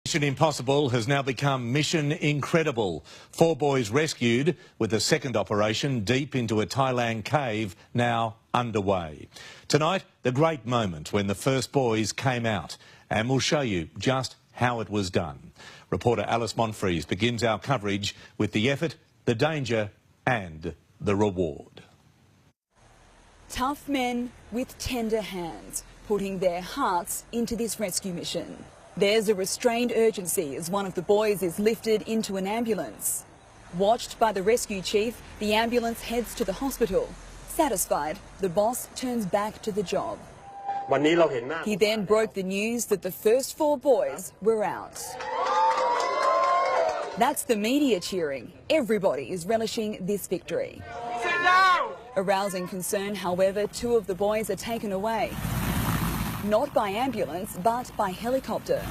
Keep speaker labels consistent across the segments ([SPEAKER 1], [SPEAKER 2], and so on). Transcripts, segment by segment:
[SPEAKER 1] Mission Impossible has now become Mission Incredible. 4 boys rescued, with the second operation deep into a Thailand cave now underway. Tonight, the great moment when the first boys came out, and we'll show you just how it was done. Reporter Alice Monfries begins our coverage with the effort, the danger and the reward.
[SPEAKER 2] Tough men with tender hands, putting their hearts into this rescue mission. There's a restrained urgency as one of the boys is lifted into an ambulance. Watched by the rescue chief, the ambulance heads to the hospital. Satisfied, the boss turns back to the job. He then broke the news that the first 4 boys were out. That's the media cheering. Everybody is relishing this victory. Arousing concern, however, 2 of the boys are taken away. Not by ambulance, but by helicopter.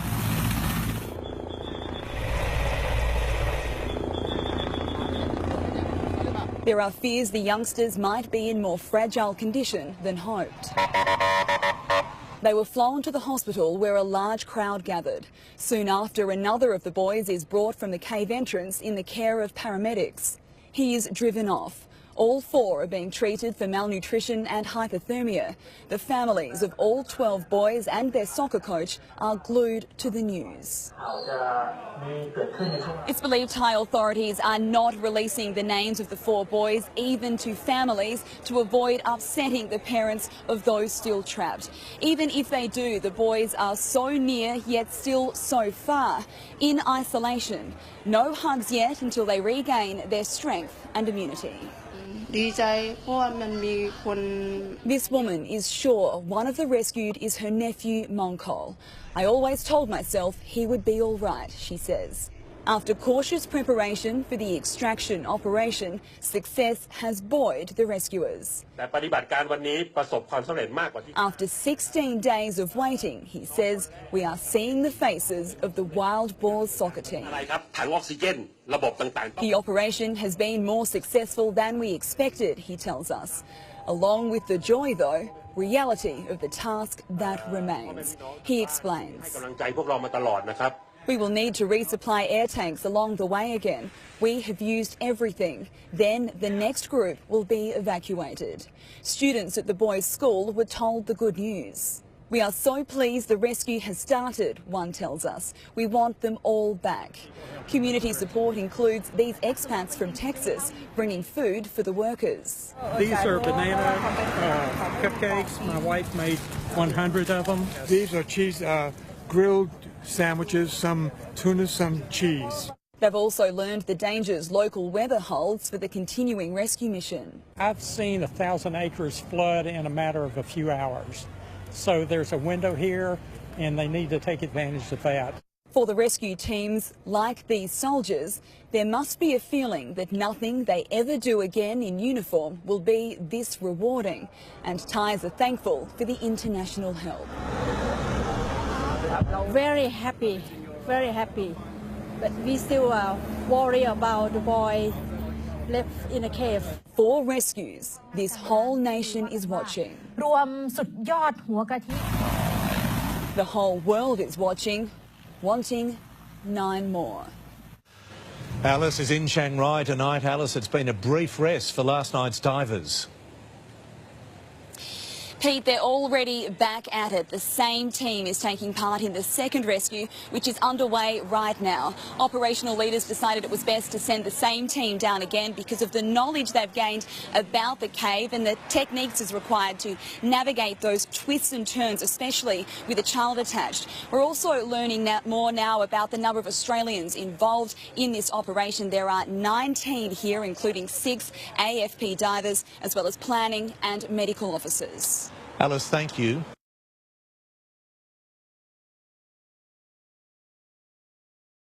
[SPEAKER 2] There are fears the youngsters might be in more fragile condition than hoped. They were flown to the hospital where a large crowd gathered. Soon after, another of the boys is brought from the cave entrance in the care of paramedics. He is driven off. All 4 are being treated for malnutrition and hypothermia. The families of all 12 boys and their soccer coach are glued to the news. It's believed Thai authorities are not releasing the names of the 4 boys, even to families, to avoid upsetting the parents of those still trapped. Even if they do, the boys are so near, yet still so far, in isolation. No hugs yet until they regain their strength and immunity. This woman is sure one of the rescued is her nephew, Mongkol. I always told myself he would be all right, she says. After cautious preparation for the extraction operation, success has buoyed the rescuers. After 16 days of waiting, he says, we are seeing the faces of the Wild Boars soccer team. The operation has been more successful than we expected, he tells us. Along with the joy, though, reality of the task that remains. He explains. We will need to resupply air tanks along the way again. We have used everything. Then the next group will be evacuated. Students at the boys' school were told the good news. We are so pleased the rescue has started, one tells us. We want them all back. Community support includes these expats from Texas bringing food for the workers.
[SPEAKER 3] These are banana cupcakes. My wife made 100 of them.
[SPEAKER 4] These are cheese grilled sandwiches, some tuna, some cheese.
[SPEAKER 2] They've also learned the dangers local weather holds for the continuing rescue mission.
[SPEAKER 3] I've seen 1,000 acres flood in a matter of a few hours. So there's a window here, and they need to take advantage of that.
[SPEAKER 2] For the rescue teams, like these soldiers, there must be a feeling that nothing they ever do again in uniform will be this rewarding. And Thais are thankful for the international help.
[SPEAKER 5] Very happy, very happy. But we still worry about the boy left in a cave.
[SPEAKER 2] 4 rescues. This whole nation is watching. The whole world is watching, wanting 9 more.
[SPEAKER 1] Alice is in Chiang Rai tonight. Alice, it's been a brief rest for last night's divers.
[SPEAKER 2] Pete, they're already back at it. The same team is taking part in the second rescue, which is underway right now. Operational leaders decided it was best to send the same team down again because of the knowledge they've gained about the cave and the techniques is required to navigate those twists and turns, especially with a child attached. We're also learning more now about the number of Australians involved in this operation. There are 19 here, including 6 AFP divers, as well as planning and medical officers.
[SPEAKER 1] Alice, thank you.